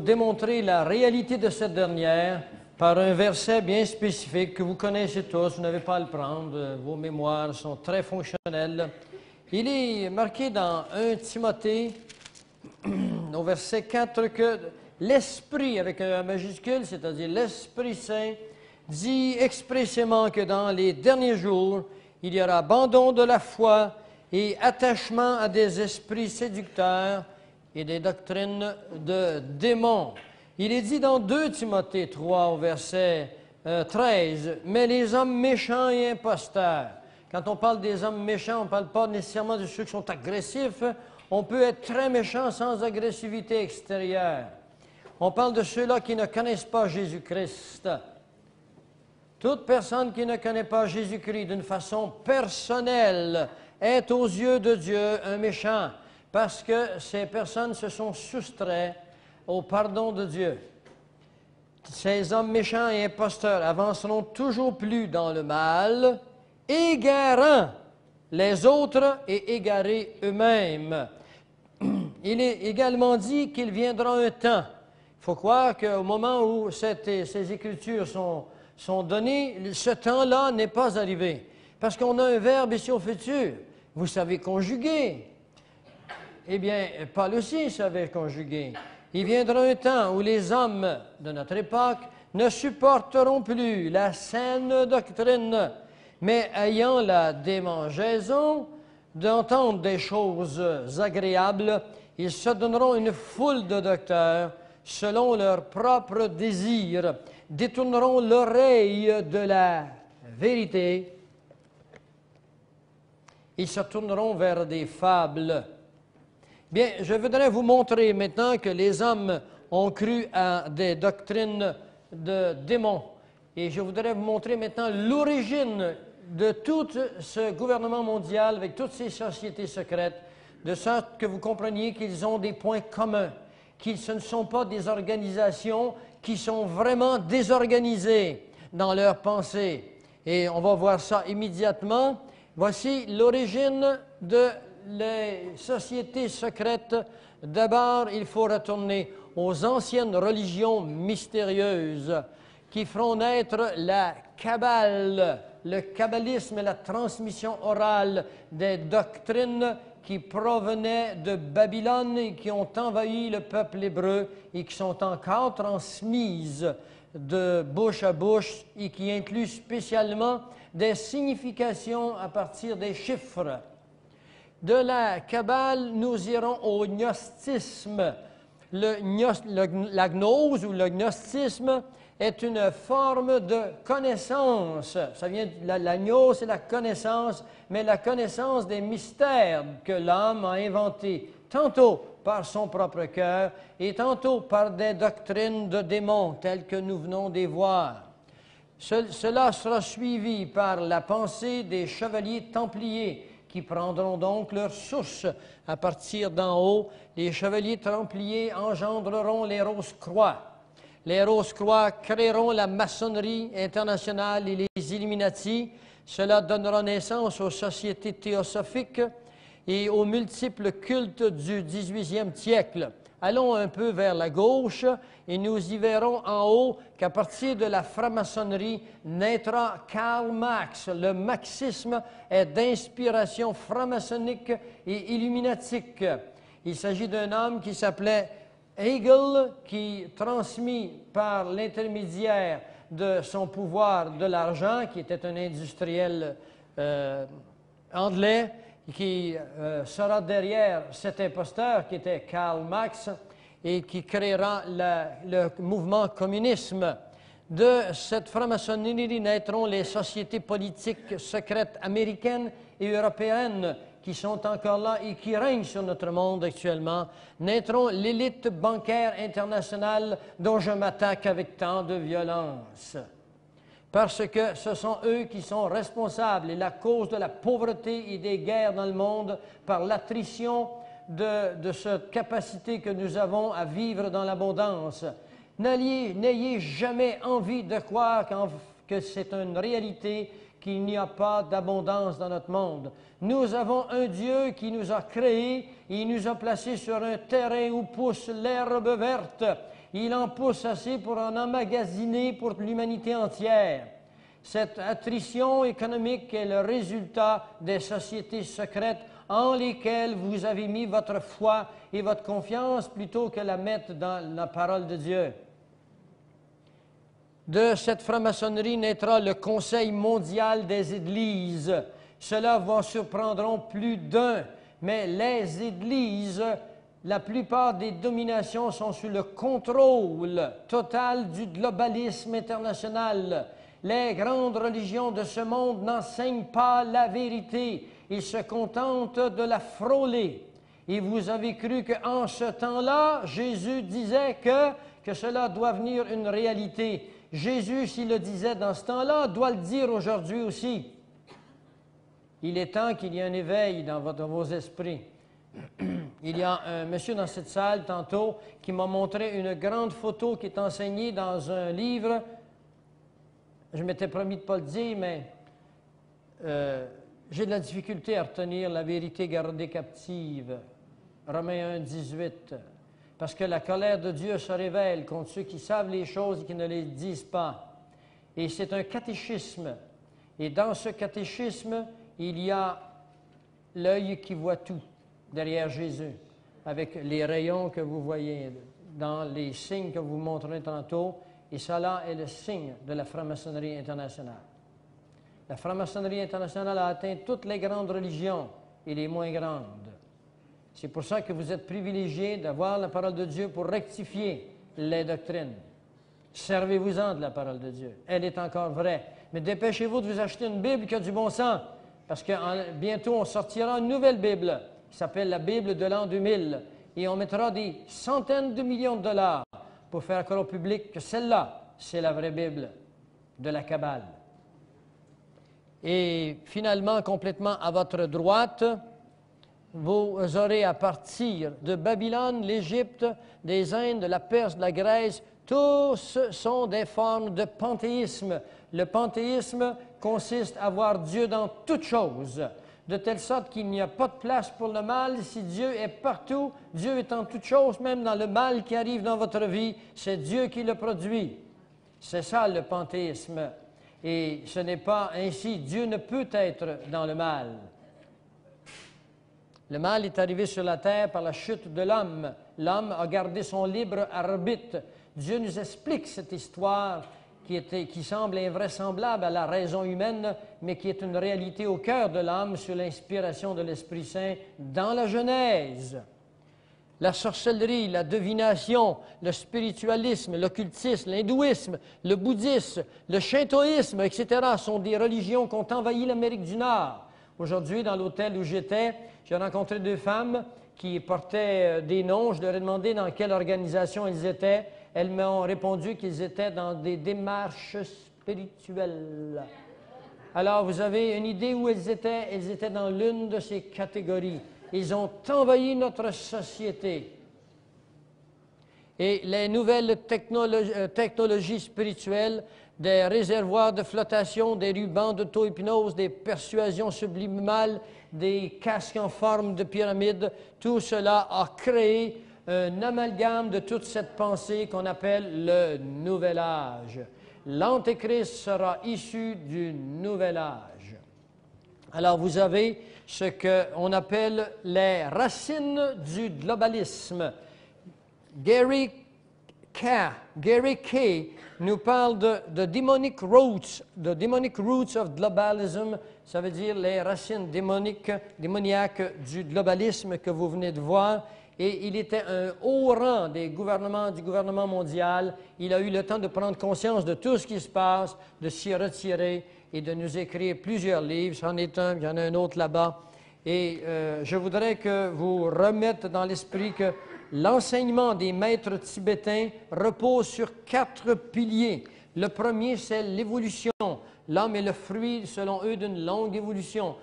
vous démontrer la réalité de cette dernière par un verset bien spécifique que vous connaissez tous, vous n'avez pas à le prendre, vos mémoires sont très fonctionnelles. Il est marqué dans 1 Timothée, au verset 4, que l'Esprit, avec un majuscule, c'est-à-dire l'Esprit Saint, dit expressément que dans les derniers jours, il y aura abandon de la foi et attachement à des esprits séducteurs et des doctrines de démons. Il est dit dans 2 Timothée 3 au verset 13, « Mais les hommes méchants et imposteurs ». Quand on parle des hommes méchants, on ne parle pas nécessairement de ceux qui sont agressifs. On peut être très méchant sans agressivité extérieure. On parle de ceux-là qui ne connaissent pas Jésus-Christ. Toute personne qui ne connaît pas Jésus-Christ d'une façon personnelle est aux yeux de Dieu un méchant, parce que ces personnes se sont soustraites au pardon de Dieu. Ces hommes méchants et imposteurs avanceront toujours plus dans le mal, égarant les autres et égarés eux-mêmes. Il est également dit qu'il viendra un temps. Il faut croire qu'au moment où ces Écritures sont données, ce temps-là n'est pas arrivé. Parce qu'on a un verbe ici au futur. Vous savez conjuguer. Eh bien, Paul aussi savait conjuguer. Il viendra un temps où les hommes de notre époque ne supporteront plus la saine doctrine, mais ayant la démangeaison d'entendre des choses agréables, ils se donneront une foule de docteurs selon leurs propres désirs, détourneront l'oreille de la vérité. Ils se tourneront vers des fables. Bien, je voudrais vous montrer maintenant que les hommes ont cru à des doctrines de démons. Et je voudrais vous montrer maintenant l'origine de tout ce gouvernement mondial avec toutes ces sociétés secrètes, de sorte que vous compreniez qu'ils ont des points communs, qu'ils ne sont pas des organisations qui sont vraiment désorganisées dans leurs pensées. Et on va voir ça immédiatement. Voici l'origine de les sociétés secrètes. D'abord, il faut retourner aux anciennes religions mystérieuses qui feront naître la Kabbale, le kabbalisme et la transmission orale des doctrines qui provenaient de Babylone et qui ont envahi le peuple hébreu et qui sont encore transmises de bouche à bouche et qui incluent spécialement des significations à partir des chiffres. De la Kabbale, nous irons au gnostisme. La gnose ou le gnostisme est une forme de connaissance. Ça vient de la gnose, c'est la connaissance, mais la connaissance des mystères que l'homme a inventés, tantôt par son propre cœur et tantôt par des doctrines de démons telles que nous venons de voir. Cela sera suivi par la pensée des chevaliers templiers qui prendront donc leur source à partir d'en haut. Les chevaliers templiers engendreront les Rose-Croix. Les Rose-Croix créeront la maçonnerie internationale et les Illuminati. Cela donnera naissance aux sociétés théosophiques et aux multiples cultes du 18e siècle. Allons un peu vers la gauche et nous y verrons en haut qu'à partir de la franc-maçonnerie naîtra Karl Marx. Le marxisme est d'inspiration franc-maçonnique et illuminatique. Il s'agit d'un homme qui s'appelait Hegel, qui transmis par l'intermédiaire de son pouvoir de l'argent, qui était un industriel anglais, qui sera derrière cet imposteur qui était Karl Marx et qui créera le mouvement communisme. De cette franc-maçonnerie naîtront les sociétés politiques secrètes américaines et européennes qui sont encore là et qui règnent sur notre monde actuellement. Naîtront l'élite bancaire internationale dont je m'attaque avec tant de violence. Parce que ce sont eux qui sont responsables et la cause de la pauvreté et des guerres dans le monde par l'attrition de cette capacité que nous avons à vivre dans l'abondance. N'ayez jamais envie de croire que c'est une réalité qu'il n'y a pas d'abondance dans notre monde. Nous avons un Dieu qui nous a créés et il nous a placés sur un terrain où pousse l'herbe verte. Il en pousse assez pour en emmagasiner pour l'humanité entière. Cette attrition économique est le résultat des sociétés secrètes en lesquelles vous avez mis votre foi et votre confiance plutôt que la mettre dans la parole de Dieu. De cette franc-maçonnerie naîtra le Conseil mondial des Églises. Cela vous surprendront plus d'un, mais les Églises, la plupart des dominations sont sous le contrôle total du globalisme international. Les grandes religions de ce monde n'enseignent pas la vérité. Ils se contentent de la frôler. Et vous avez cru qu'en ce temps-là, Jésus disait que cela doit venir une réalité. Jésus, s'il le disait dans ce temps-là, doit le dire aujourd'hui aussi. Il est temps qu'il y ait un éveil dans vos esprits. Il y a un monsieur dans cette salle tantôt qui m'a montré une grande photo qui est enseignée dans un livre. Je m'étais promis de ne pas le dire, mais j'ai de la difficulté à retenir la vérité gardée captive. Romains 1, 18. Parce que la colère de Dieu se révèle contre ceux qui savent les choses et qui ne les disent pas. Et c'est un catéchisme. Et dans ce catéchisme, il y a l'œil qui voit tout derrière Jésus, avec les rayons que vous voyez dans les signes que vous montrez tantôt. Et cela est le signe de la franc-maçonnerie internationale. La franc-maçonnerie internationale a atteint toutes les grandes religions et les moins grandes. C'est pour ça que vous êtes privilégiés d'avoir la parole de Dieu pour rectifier les doctrines. Servez-vous-en de la parole de Dieu. Elle est encore vraie. Mais dépêchez-vous de vous acheter une Bible qui a du bon sens, parce que bientôt on sortira une nouvelle Bible qui s'appelle la Bible de l'an 2000. Et on mettra des centaines de millions de dollars pour faire croire au public que celle-là, c'est la vraie Bible de la Kabbale. Et finalement, complètement à votre droite, vous aurez à partir de Babylone, l'Égypte, des Indes, de la Perse, de la Grèce, tous sont des formes de panthéisme. Le panthéisme consiste à voir Dieu dans toutes choses, de telle sorte qu'il n'y a pas de place pour le mal. Si Dieu est partout, Dieu est en toutes choses, même dans le mal qui arrive dans votre vie, c'est Dieu qui le produit. C'est ça le panthéisme. Et ce n'est pas ainsi. Dieu ne peut être dans le mal. Le mal est arrivé sur la terre par la chute de l'homme. L'homme a gardé son libre arbitre. Dieu nous explique cette histoire qui semble invraisemblable à la raison humaine, mais qui est une réalité au cœur de l'homme sous l'inspiration de l'Esprit Saint dans la Genèse. La sorcellerie, la divination, le spiritualisme, l'occultisme, l'hindouisme, le bouddhisme, le shintoïsme, etc. sont des religions qui ont envahi l'Amérique du Nord. Aujourd'hui, dans l'hôtel où j'étais, j'ai rencontré deux femmes qui portaient des noms. Je leur ai demandé dans quelle organisation elles étaient. Elles m'ont répondu qu'ils étaient dans des démarches spirituelles. Alors, vous avez une idée où elles étaient? Elles étaient dans l'une de ces catégories. Ils ont envahi notre société. Et les nouvelles technologies spirituelles, des réservoirs de flottation, des rubans d'auto-hypnose, des persuasions subliminales, des casques en forme de pyramide, tout cela a créé un amalgame de toute cette pensée qu'on appelle le Nouvel Âge. L'Antéchrist sera issu du Nouvel Âge. Alors, vous avez ce qu'on appelle les racines du globalisme. Gary Kay nous parle de demonic roots, the demonic roots of globalism, ça veut dire les racines démoniaques du globalisme que vous venez de voir. Et il était un haut rang du gouvernement mondial. Il a eu le temps de prendre conscience de tout ce qui se passe, de s'y retirer et de nous écrire plusieurs livres. C'en est un, il y en a un autre là-bas. Et je voudrais que vous remettez dans l'esprit que l'enseignement des maîtres tibétains repose sur 4 piliers. Le premier, c'est l'évolution. L'homme est le fruit, selon eux, d'une longue évolution.